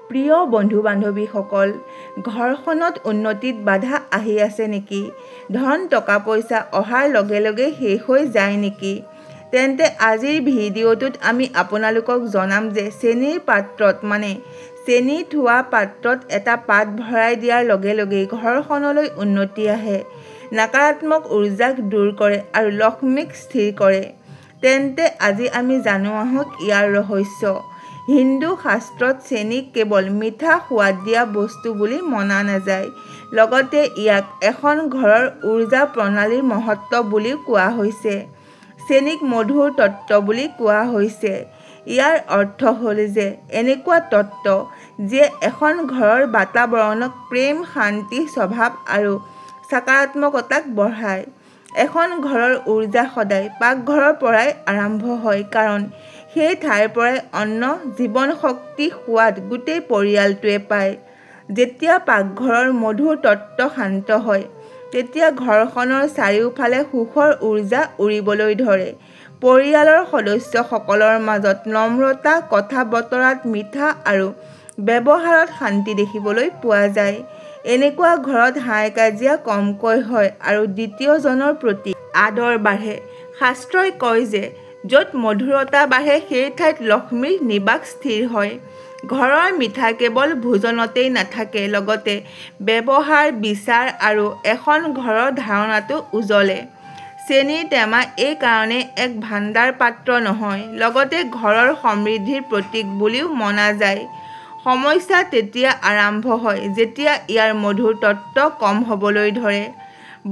প্ৰিয় বন্ধু বান্ধৱীসকল, ঘৰখনত উন্নতিত বাধা আহি আছে নেকি? ধন টকা পইচা অহাৰ লগে লগে শেষ হৈ যায় নেকি? তেন্তে আজিৰ ভিডিঅ'টোত আমি আপোনালোকক জনাম যে চেনিৰ পাত্ৰত চেনি থোৱা পাত্ৰত এটা পাত ভৰাই দিয়াৰ লগে লগেই ঘৰখনলৈ উন্নতি আহে, নকাৰাত্মক উৰ্জাক দূৰ কৰে আৰু লক্ষ্মীক স্থিৰ কৰে। তেন্তে আজি আমি জানো আহক ইয়াৰ ৰহস্য। হিন্দু শাস্ত্ৰত চেনিক কেৱল মিঠা সোৱাদ দিয়া বস্তু বুলি মনা নাযায়, লগতে ইয়াক এখন ঘৰৰ উৰ্জা প্ৰণালীৰ মহত্ব বুলিও কোৱা হৈছে। চেনিক মধুৰ তত্ত্ব বুলি কোৱা হৈছে। ইয়াৰ অৰ্থ হ'ল যে এনেকুৱা তত্ত্ব যিয়ে এখন ঘৰৰ বাতাবৰণক প্ৰেম, শান্তি, স্বভাৱ আৰু সকাৰাত্মকতাক বঢ়ায়। এখন ঘৰৰ উৰ্জা সদায় পাকঘৰৰ পৰাই আৰম্ভ হয়, কাৰণ সেই ঠাইৰ পৰাই অন্ন, জীৱন শক্তি, সোৱাদ গোটেই পৰিয়ালটোৱে পায়। যেতিয়া পাকঘৰৰ মধুৰ তত্ত্ব শান্ত হয়, তেতিয়া ঘৰখনৰ চাৰিওফালে সুখৰ উৰ্জা উৰিবলৈ ধৰে। পৰিয়ালৰ সদস্যসকলৰ মাজত নম্ৰতা, কথা বতৰাত মিঠা আৰু ব্যৱহাৰত শান্তি দেখিবলৈ পোৱা যায়। এনেকুৱা ঘৰত হাই কাজিয়া কমকৈ হয় আৰু দ্বিতীয়জনৰ প্ৰতি আদৰ বাঢ়ে। শাস্ত্ৰই কয় যে য'ত মধুৰতা বাঢ়ে সেই ঠাইত লক্ষ্মীৰ নিবাস স্থিৰ হয়। ঘৰৰ মিঠা কেৱল ভোজনতেই নাথাকে, লগতে ব্যৱহাৰ, বিচাৰ আৰু এখন ঘৰৰ ধাৰণাটো উজ্বলে। চেনিৰ টেমা এই কাৰণে এক ভাণ্ডাৰ পাত্ৰ নহয়, লগতে ঘৰৰ সমৃদ্ধিৰ প্ৰতীক বুলিও মনা যায়। সমস্যা তেতিয়া আৰম্ভ হয় যেতিয়া ইয়াৰ মধুৰ তত্ত্ব কম হ'বলৈ ধৰে।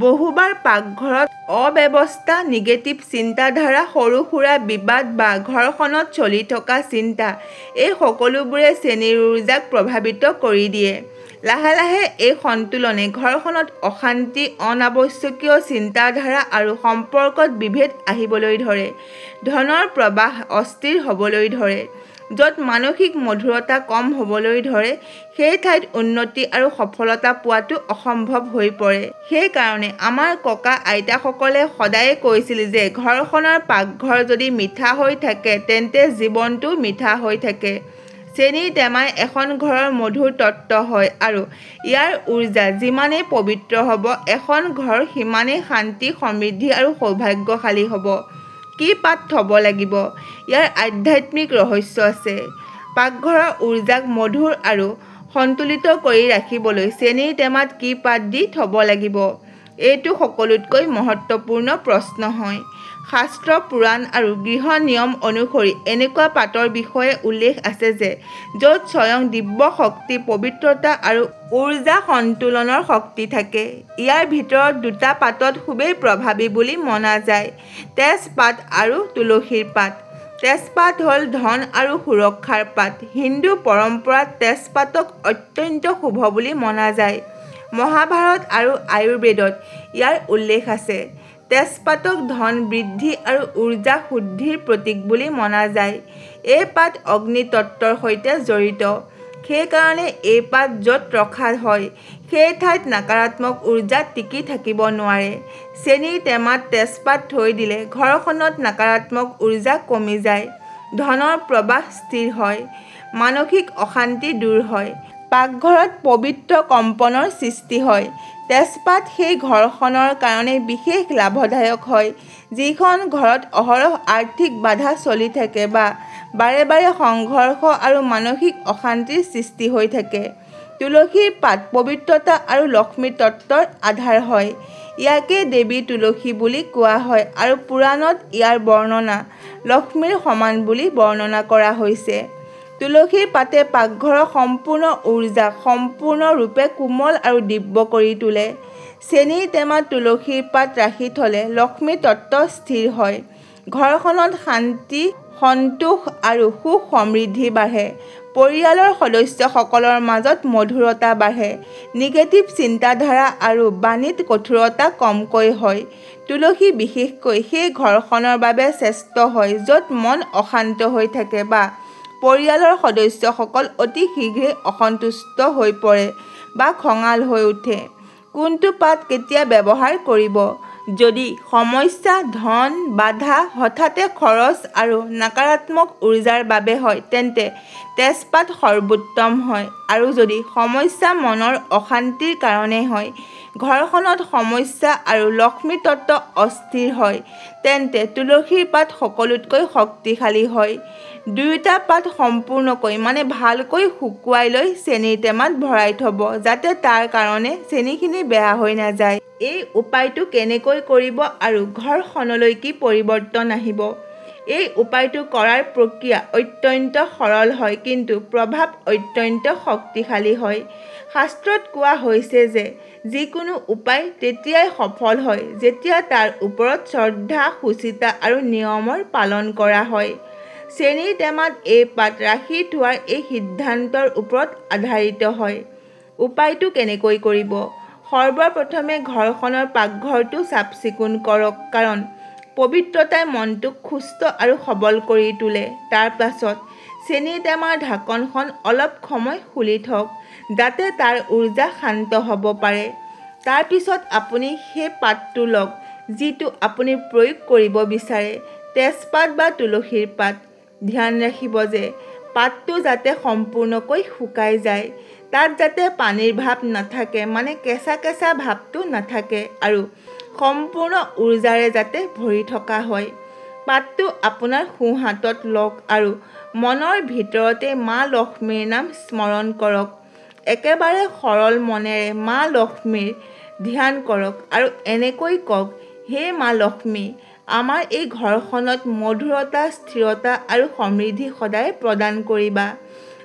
বহুবাৰ পাকঘৰত অব্যৱস্থা, নিগেটিভ চিন্তাধাৰা, সৰু সুৰা বিবাদ বা ঘৰখনত চলি থকা চিন্তা, এই সকলোবোৰে চেনিৰ উৰ্জাক প্ৰভাৱিত কৰি দিয়ে। লাহে লাহে এই সন্তুলনে ঘৰখনত অশান্তি, অনাৱশ্যকীয় চিন্তাধাৰা আৰু সম্পৰ্কত বিভেদ আহিবলৈ ধৰে। ধনৰ প্ৰৱাহ অস্থিৰ হ'বলৈ ধৰে। য'ত মানসিক মধুৰতা কম হ'বলৈ ধৰে, সেই ঠাইত উন্নতি আৰু সফলতা পোৱাটো অসম্ভৱ হৈ পৰে। সেইকাৰণে আমাৰ ককা আইতাসকলে সদায়ে কৈছিল যে ঘৰখনৰ পাকঘৰ যদি মিঠা হৈ থাকে তেন্তে জীৱনটো মিঠা হৈ থাকে। চেনিৰ টেমাই এখন ঘৰৰ মধুৰ তত্ত্ব হয় আৰু ইয়াৰ উৰ্জা যিমানেই পবিত্ৰ হ'ব, এখন ঘৰ সিমানেই শান্তি, সমৃদ্ধি আৰু সৌভাগ্যশালী হ'ব। কি পাত থ'ব লাগিব? ইয়াৰ আধ্যাত্মিক ৰহস্য আছে। পাকঘৰৰ উৰ্জাক মধুৰ আৰু সন্তুলিত কৰি ৰাখিবলৈ চেনিৰ টেমাত কি পাত দি থ'ব লাগিব? এইটো সকলোতকৈ মহত্বপূৰ্ণ প্ৰশ্ন হয়। শাস্ত্ৰ, পুৰাণ আৰু গৃহ নিয়ম অনুসৰি এনেকুৱা পাতৰ বিষয়ে উল্লেখ আছে যে য'ত স্বয়ং দিব্য শক্তি, পবিত্ৰতা আৰু উৰ্জা সন্তুলনৰ শক্তি থাকে। ইয়াৰ ভিতৰত দুটা পাতত খুবেই প্ৰভাৱী বুলি মনা যায়: তেজপাত আৰু তুলসীৰ পাত। তেজপাত হ'ল ধন আৰু সুৰক্ষাৰ পাত। হিন্দু পৰম্পৰাত তেজপাতক অত্যন্ত শুভ বুলি মনা যায়। মহাভাৰত আৰু আয়ুৰ্বেদত ইয়াৰ উল্লেখ আছে। তেজপাতক ধন বৃদ্ধি আৰু উৰ্জা শুদ্ধিৰ প্ৰতীক বুলি মনা যায়। এই পাত অগ্নি তত্ত্বৰ সৈতে জড়িত। সেইকাৰণে এই পাত য'ত ৰখা হয়, সেই ঠাইত নকাৰাত্মক উৰ্জা টিকি থাকিব নোৱাৰে। চেনিৰ টেমাত তেজপাত থৈ দিলে ঘৰখনত নকাৰাত্মক উৰ্জা কমি যায়, ধনৰ প্ৰৱাহ স্থিৰ হয়, মানসিক অশান্তি দূৰ হয়, পাকঘৰত পবিত্ৰ কম্পনৰ সৃষ্টি হয়। তেজপাত সেই ঘৰখনৰ কাৰণে বিশেষ লাভদায়ক হয় যিখন ঘৰত অহৰহ আৰ্থিক বাধা চলি থাকে বা বাৰে বাৰে সংঘৰ্ষ আৰু মানসিক অশান্তিৰ সৃষ্টি হৈ থাকে। তুলসীৰ পাত পবিত্ৰতা আৰু লক্ষ্মী তত্ত্বৰ আধাৰ হয়। ইয়াকে দেৱী তুলসী বুলি কোৱা হয় আৰু পুৰাণত ইয়াৰ বৰ্ণনা লক্ষ্মীৰ সমান বুলি বৰ্ণনা কৰা হৈছে। তুলসীৰ পাতে পাকঘৰৰ সম্পূৰ্ণ উৰ্জাক সম্পূৰ্ণৰূপে কোমল আৰু দিব্য কৰি তোলে। চেনিৰ টেমাত তুলসীৰ পাত ৰাখি থ'লে লক্ষ্মী তত্ত্ব স্থিৰ হয়। ঘৰখনত শান্তি, সন্তোষ আৰু সুখ সমৃদ্ধি বাঢ়ে। পৰিয়ালৰ সদস্যসকলৰ মাজত মধুৰতা বাঢ়ে। নিগেটিভ চিন্তাধাৰা আৰু বাণীত কঠোৰতা কমকৈ হয়। তুলসী বিশেষকৈ সেই ঘৰখনৰ বাবে শ্ৰেষ্ঠ হয় য'ত মন অশান্ত হৈ থাকে বা পৰিয়ালৰ সদস্যসকল অতি শীঘ্ৰেই অসন্তুষ্ট হৈ পৰে বা খঙাল হৈ উঠে। কোনটো পাত কেতিয়া ব্যৱহাৰ কৰিব? যদি সমস্যা, ধন, বাধা, হঠাতে খৰচ আৰু নকাৰাত্মক উৰ্জাৰ বাবে হয় তেন্তে তেজপাত সৰ্বোত্তম হয়। আৰু যদি সমস্যা মনৰ অশান্তিৰ কাৰণে হয়, ঘৰখনত সমস্যা আৰু লক্ষ্মী তত্ত্ব অস্থিৰ হয় তেন্তে তুলসীৰ পাত সকলোতকৈ শক্তিশালী হয়। দুয়োটা পাত সম্পূৰ্ণকৈ ভালকৈ শুকুৱাই লৈ চেনিৰ টেমাত ভৰাই থ'ব যাতে তাৰ কাৰণে চেনিখিনি বেয়া হৈ নাযায়। এই উপায়টো কেনেকৈ কৰিব আৰু ঘৰখনলৈ কি পৰিৱৰ্তন আহিব? এই উপায়টো কৰাৰ প্ৰক্ৰিয়া অত্যন্ত সৰল হয় কিন্তু প্ৰভাৱ অত্যন্ত শক্তিশালী হয়। শাস্ত্ৰত কোৱা হৈছে যে যিকোনো উপায় তেতিয়াই সফল হয় যেতিয়া তাৰ ওপৰত শ্ৰদ্ধা, শুচিতা আৰু নিয়মৰ পালন কৰা হয়। চেনিৰ টেমাত এই পাত ৰাখি থোৱাৰ এই সিদ্ধান্তৰ ওপৰত আধাৰিত হয়। উপায়টো কেনেকৈ কৰিব? সৰ্বপ্ৰথমে ঘৰখনৰ পাকঘৰটো চাফ-চিকুণ কৰক কাৰণ পবিত্ৰতাই মনটোক সুস্থ আৰু সবল কৰি তোলে। তাৰ পাছত চেনিৰ টেমাৰ ঢাকনখন অলপ সময় খুলি থওক যাতে তাৰ উৰ্জা শান্ত হ'ব পাৰে। তাৰ পিছত আপুনি সেই পাতটো লওক যিটো আপুনি প্ৰয়োগ কৰিব বিচাৰে, তেজপাত বা তুলসীৰ পাত। ধ্যান ৰাখিব যে পাতটো যাতে সম্পূৰ্ণকৈ শুকাই যায়, তাত যাতে পানীৰ ভাৱ নাথাকে কেঁচা কেঁচা ভাৱটো নাথাকে আৰু সম্পূৰ্ণ উৰ্জাৰে যাতে ভৰি থকা হয়। পাতটো আপোনাৰ সোঁ হাতত লওক আৰু মনৰ ভিতৰতে মা লক্ষ্মীৰ নাম স্মৰণ কৰক। একেবাৰে সৰল মনেৰে মা লক্ষ্মীৰ ধ্যান কৰক আৰু এনেকৈ কওক, হে মা লক্ষ্মী, আমাৰ এই ঘৰখনত মধুৰতা, স্থিৰতা আৰু সমৃদ্ধি সদায় প্ৰদান কৰিবা।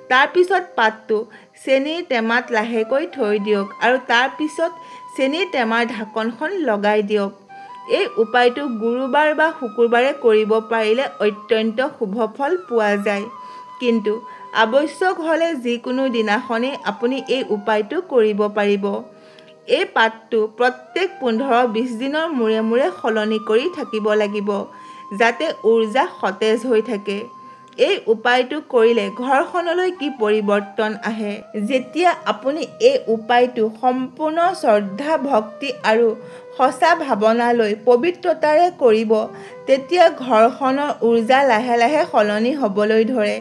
তাৰ পিছত পাতটো চেনিৰ টেমাত লাহেকৈ থৈ দিয়ক আৰু তাৰ পিছত চেনিৰ টেমাৰ ঢাকনখন লগাই দিয়ক। এই উপায়টো গুৰুবাৰ বা শুকুৰবাৰে কৰিব পাৰিলে অত্যন্ত শুভ ফল পোৱা যায়। কিন্তু আৱশ্যক হ'লে যিকোনো দিনাখনেই আপুনি এই উপায়টো কৰিব পাৰিব। এই পাতটো প্ৰত্যেক 15-20 দিনৰ মূৰে মূৰে সলনি কৰি থাকিব লাগিব যাতে উৰ্জা সতেজ হৈ থাকে। এই উপায়টো কৰিলে ঘৰখনলৈ কি পৰিৱৰ্তন আহে? যেতিয়া আপুনি এই উপায়টো সম্পূৰ্ণ শ্ৰদ্ধা, ভক্তি আৰু সঁচা ভাৱনা লৈ পবিত্ৰতাৰে কৰিব তেতিয়া ঘৰখনৰ উৰ্জা লাহে লাহে সলনি হ'বলৈ ধৰে।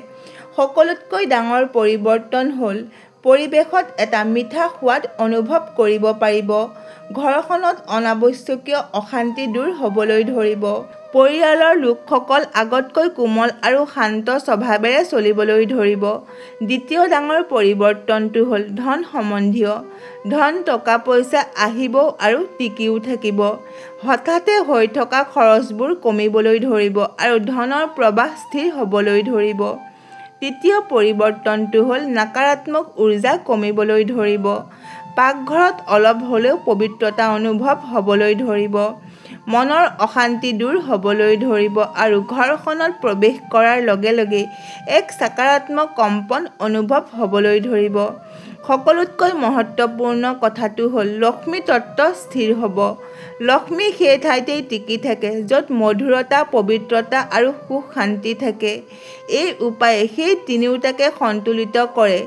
সকলোতকৈ ডাঙৰ পৰিৱৰ্তন হ'ল পৰিৱেশত এটা মিঠা সোৱাদ অনুভৱ কৰিব পাৰিব। ঘৰখনত অনাৱশ্যকীয় অশান্তি দূৰ হ'বলৈ ধৰিব। পৰিয়ালৰ লোকসকল আগতকৈ কোমল আৰু শান্ত স্বভাৱেৰে চলিবলৈ ধৰিব। দ্বিতীয় ডাঙৰ পৰিৱৰ্তনটো হ'ল ধন সম্বন্ধীয়। ধন, টকা-পইচা আহিব আৰু টিকিও থাকিব। হঠাতে হৈ থকা খৰচবোৰ কমিবলৈ ধৰিব আৰু ধনৰ প্ৰৱাহ স্থিৰ হ'বলৈ ধৰিব। তৃতীয় পৰিৱৰ্তনটো হ'ল নকাৰাত্মক উৰ্জা কমিবলৈ ধৰিব। পাকঘৰত অলপ হ'লেও পবিত্ৰতা অনুভৱ হ'বলৈ ধৰিব। মনৰ অশান্তি দূৰ হ'বলৈ ধৰিব আৰু ঘৰখনত প্ৰৱেশ কৰাৰ লগে লগে এক সকাৰাত্মক কম্পন অনুভৱ হ'বলৈ ধৰিব। সকলোতকৈ মহত্ত্বপূৰ্ণ কথাটো হ'ল লক্ষ্মী তত্ত্ব স্থিৰ হ'ব। লক্ষ্মী সেই ঠাইতেই টিকি থাকে য'ত মধুৰতা, পবিত্ৰতা আৰু সুখ শান্তি থাকে। এই উপায়ে সেই তিনিওটাকে সন্তুলিত কৰে,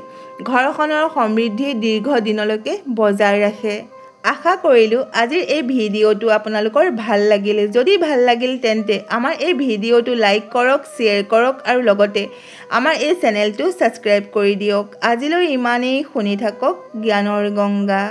ঘৰখনৰ সমৃদ্ধি দীৰ্ঘদিনলৈকে বজাই ৰাখে। আশা কৰিলোঁ আজিৰ এই ভিডিঅ'টো আপোনালোকৰ ভাল লাগিল। যদি ভাল লাগিল তেন্তে আমাৰ এই ভিডিঅ'টো লাইক কৰক, শ্বেয়াৰ কৰক আৰু লগতে আমাৰ এই চেনেলটো ছাবস্ক্ৰাইব কৰি দিয়ক। আজিলৈ ইমানেই। শুনি থাকক জ্ঞানৰ গংগা।